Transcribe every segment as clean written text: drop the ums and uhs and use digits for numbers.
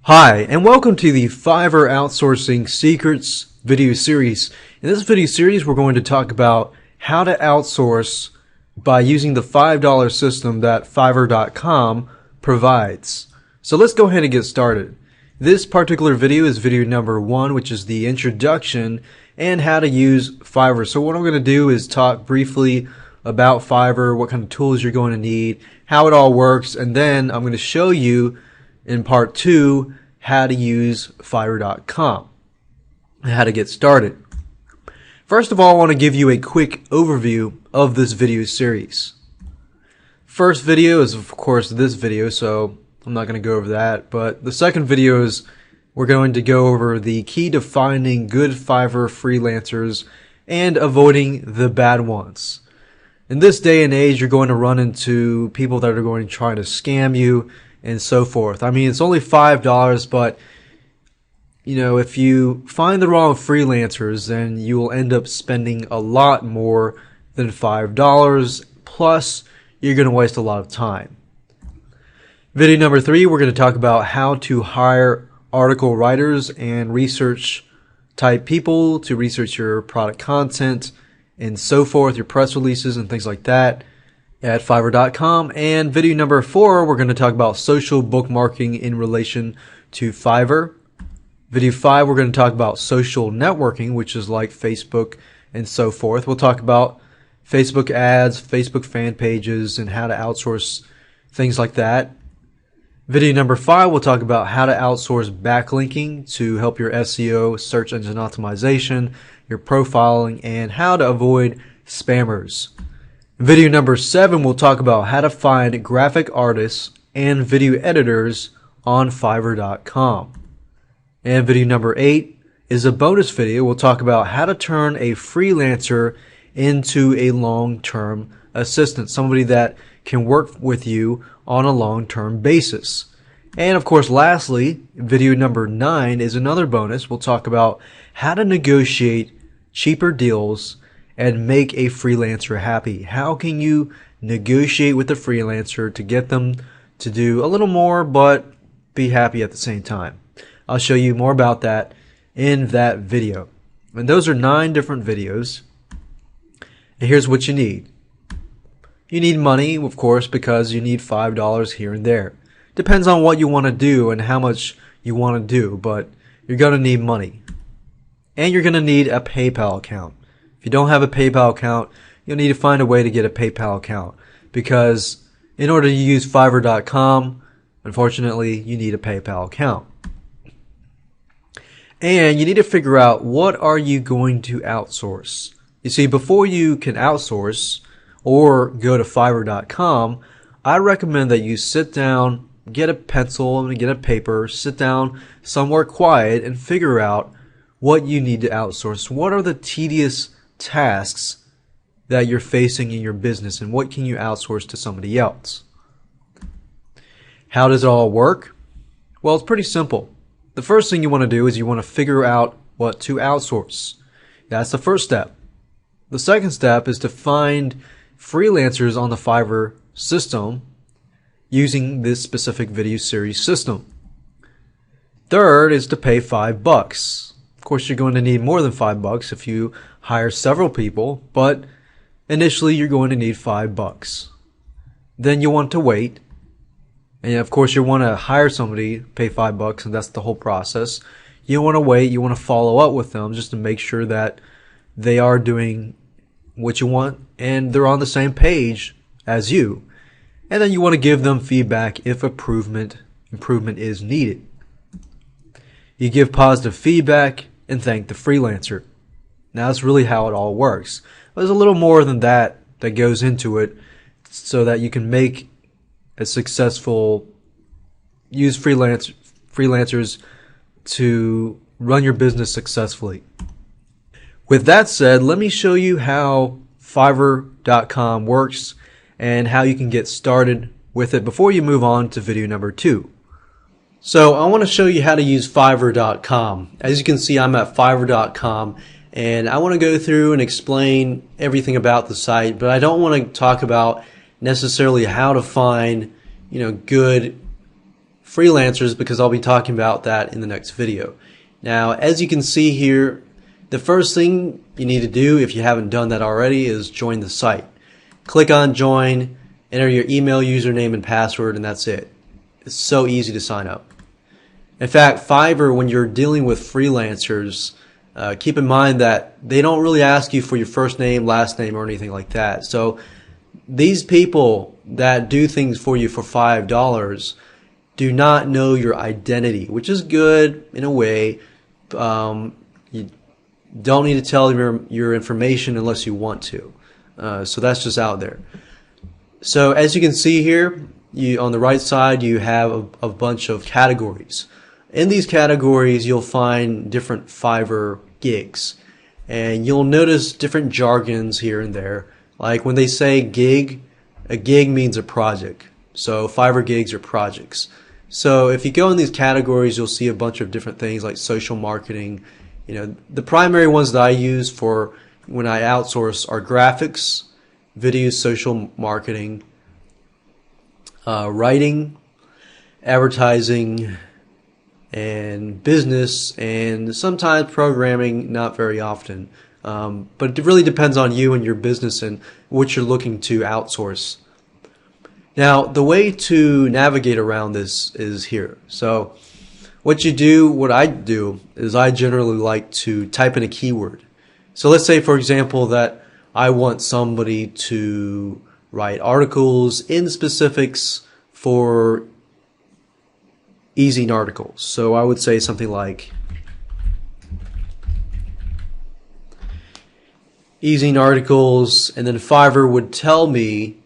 Hi, and welcome to the Fiverr Outsourcing Secrets video series. In this video series, we're going to talk about how to outsource by using the $5 system that Fiverr.com provides. So let's go ahead and get started. This particular video is video number 1, which is the introduction and how to use Fiverr. So what I'm going to do is talk briefly about Fiverr, what kind of tools you're going to need, how it all works, and then I'm going to show you in part 2 how to use Fiverr.com and how to get started. First of all, I want to give you a quick overview of this video series. First video is of course this video, so I'm not going to go over that, but the second video is we're going to go over the key to finding good Fiverr freelancers and avoiding the bad ones. In this day and age, you're going to run into people that are going to try to scam you and so forth. I mean, it's only $5, but you know, if you find the wrong freelancers, then you will end up spending a lot more than $5, plus you're going to waste a lot of time. Video number 3, we're going to talk about how to hire article writers and research type people to research your product content and so forth, your press releases and things like that at Fiverr.com. And video number 4, we're going to talk about social bookmarking in relation to Fiverr. Video 5, we're going to talk about social networking, which is like Facebook and so forth. We'll talk about Facebook ads, Facebook fan pages, and how to outsource things like that. Video number 5, we'll talk about how to outsource backlinking to help your SEO, search engine optimization, your profiling, and how to avoid spammers. Video number 7, we'll talk about how to find graphic artists and video editors on Fiverr.com. And video number 8 is a bonus video. We'll talk about how to turn a freelancer into a long-term assistant, somebody that can work with you on a long-term basis. And of course, lastly, video number 9 is another bonus. We'll talk about how to negotiate cheaper deals and make a freelancer happy. How can you negotiate with the freelancer to get them to do a little more but be happy at the same time? I'll show you more about that in that video. And those are 9 different videos. And here's what you need. You need money, of course, because you need $5 here and there. Depends on what you want to do and how much you want to do, but you're going to need money. And you're going to need a PayPal account. If you don't have a PayPal account, you'll need to find a way to get a PayPal account, because in order to use Fiverr.com, unfortunately, you need a PayPal account. And you need to figure out, what are you going to outsource? You see, before you can outsource or go to Fiverr.com, I recommend that you sit down, get a pencil and get a paper, sit down somewhere quiet and figure out what you need to outsource. What are the tedious tasks that you're facing in your business, and what can you outsource to somebody else? How does it all work? Well, it's pretty simple. The first thing you want to do is you want to figure out what to outsource. That's the first step. The second step is to find freelancers on the Fiverr system using this specific video series system. Third is to pay $5. Of course, you're going to need more than $5 if you hire several people, but initially you're going to need $5. Then you want to wait. And of course, you want to hire somebody, pay $5, and that's the whole process. You want to wait, you want to follow up with them just to make sure that they are doing what you want and they're on the same page as you. And then you want to give them feedback if improvement is needed. You give positive feedback and thank the freelancer. Now, that's really how it all works. There's a little more than that that goes into it so that you can make a successful, use freelancers to run your business successfully. With that said, let me show you how Fiverr.com works and how you can get started with it before you move on to video number 2. So I want to show you how to use Fiverr.com. As you can see, I'm at Fiverr.com, and I want to go through and explain everything about the site, but I don't want to talk about necessarily how to find, good freelancers because I'll be talking about that in the next video. Now, as you can see here, the first thing you need to do, if you haven't done that already, is join the site. Click on join, enter your email, username, and password, and that's it. It's so easy to sign up. In fact, Fiverr, when you're dealing with freelancers, keep in mind that they don't really ask you for your first name, last name, or anything like that. So these people that do things for you for $5 do not know your identity, which is good in a way. You don't need to tell your information unless you want to. So that's just out there. So as you can see here, on the right side, you have a bunch of categories. In these categories, you'll find different Fiverr gigs. And you'll notice different jargons here and there. Like when they say gig, a gig means a project. So Fiverr gigs are projects. So if you go in these categories, you'll see a bunch of different things like social marketing. The primary ones that I use for when I outsource are graphics, video, social marketing, writing, advertising, and business, and sometimes programming, not very often. But it really depends on you and your business and what you're looking to outsource. Now, the way to navigate around this is here. So what I do is I generally like to type in a keyword. So let's say, for example, that I want somebody to write articles in specifics for e-zine articles. So I would say something like e-zine articles, and then Fiverr would tell me,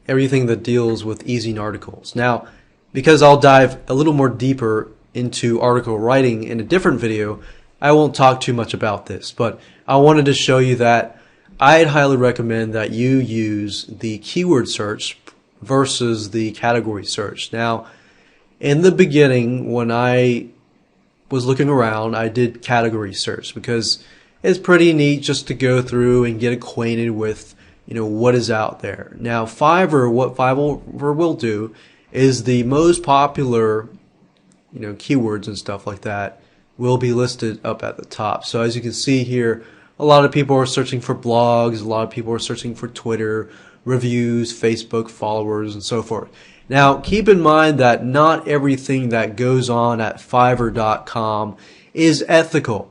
everything that deals with e-zine articles. Now, because I'll dive a little more deeper into article writing in a different video, I won't talk too much about this, but I wanted to show you that I'd highly recommend that you use the keyword search versus the category search. Now, in the beginning, when I was looking around, I did category search because it's pretty neat just to go through and get acquainted with, what is out there. Now, what Fiverr will do is the most popular, keywords and stuff like that will be listed up at the top. So as you can see here, a lot of people are searching for blogs, a lot of people are searching for Twitter, reviews, Facebook, followers, and so forth. Now, keep in mind that not everything that goes on at Fiverr.com is ethical.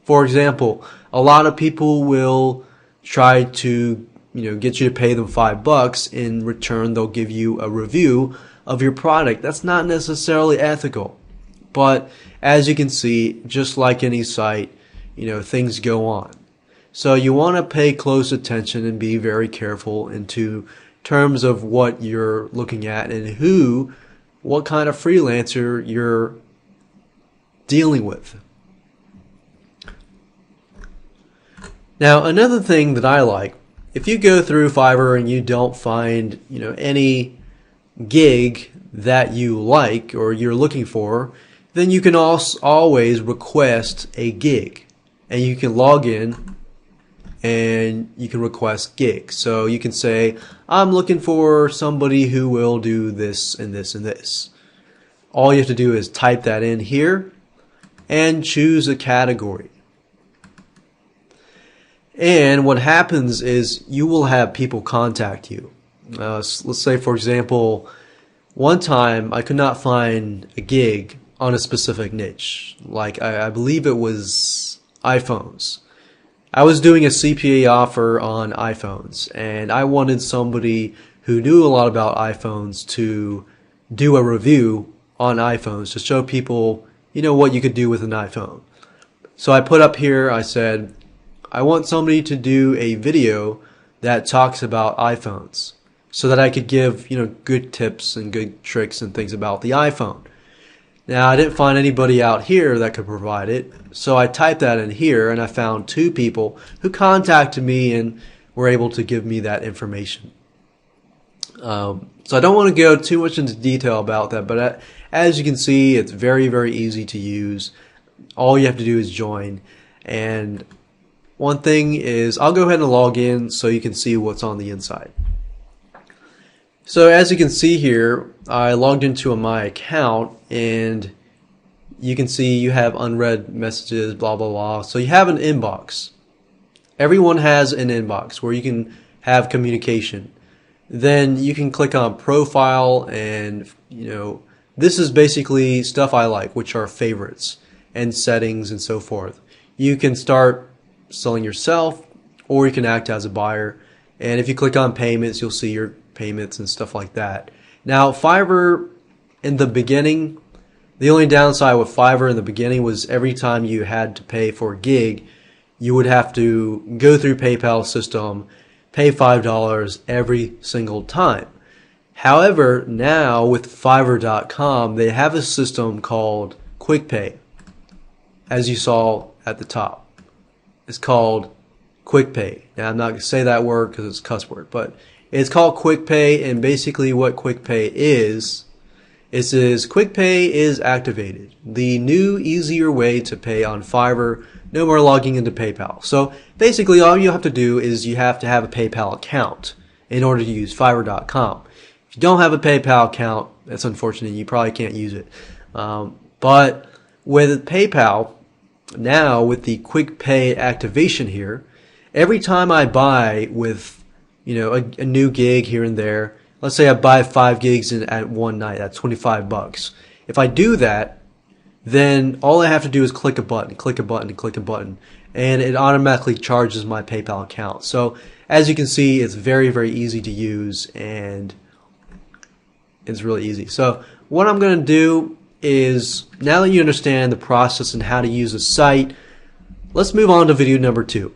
For example, a lot of people will try to, get you to pay them $5. In return, they'll give you a review of your product. That's not necessarily ethical. But as you can see, just like any site, things go on. So you want to pay close attention and be very careful into terms of what you're looking at and what kind of freelancer you're dealing with. Now, another thing that I like, if you go through Fiverr and you don't find, any gig that you like or you're looking for, then you can always request a gig, and you can log in and you can request gigs. So you can say, I'm looking for somebody who will do this and this and this. All you have to do is type that in here and choose a category. And what happens is you will have people contact you. Let's say, for example, one time I could not find a gig on a specific niche. Like I believe it was iPhones. I was doing a CPA offer on iPhones, and I wanted somebody who knew a lot about iPhones to do a review on iPhones to show people, what you could do with an iPhone. So I put up here, I said, I want somebody to do a video that talks about iPhones so that I could give, good tips and good tricks and things about the iPhone. Now, I didn't find anybody out here that could provide it, so I typed that in here, and I found 2 people who contacted me and were able to give me that information. So I don't want to go too much into detail about that, but as you can see, it's very, very easy to use. All you have to do is join. And one thing is, I'll go ahead and log in so you can see what's on the inside. So as you can see here, I logged into my account, and you can see you have unread messages, blah blah blah. So you have an inbox. Everyone has an inbox where you can have communication. Then you can click on profile, and this is basically stuff I like, which are favorites and settings and so forth. You can start selling yourself, or you can act as a buyer. And if you click on payments, you'll see your payments and stuff like that. Now, Fiverr in the beginning, the only downside with Fiverr in the beginning was every time you had to pay for a gig, you would have to go through PayPal system, pay $5 every single time. However, now with Fiverr.com, they have a system called Quick Pay, as you saw at the top. It's called Quick Pay. Now, I'm not going to say that word because it's a cuss word, but it's called Quick Pay, and basically what Quick Pay is, it says Quick Pay is activated. The new, easier way to pay on Fiverr. No more logging into PayPal. So basically all you have to do is you have to have a PayPal account in order to use Fiverr.com. If you don't have a PayPal account, that's unfortunate. You probably can't use it. But with PayPal, now with the Quick Pay activation here, every time I buy with a new gig here and there, let's say I buy 5 gigs at one night, that's $25. If I do that, then all I have to do is click a button, click a button, click a button, and it automatically charges my PayPal account. So as you can see, it's very, very easy to use, and it's really easy. So what I'm going to do is, now that you understand the process and how to use the site, let's move on to video number 2.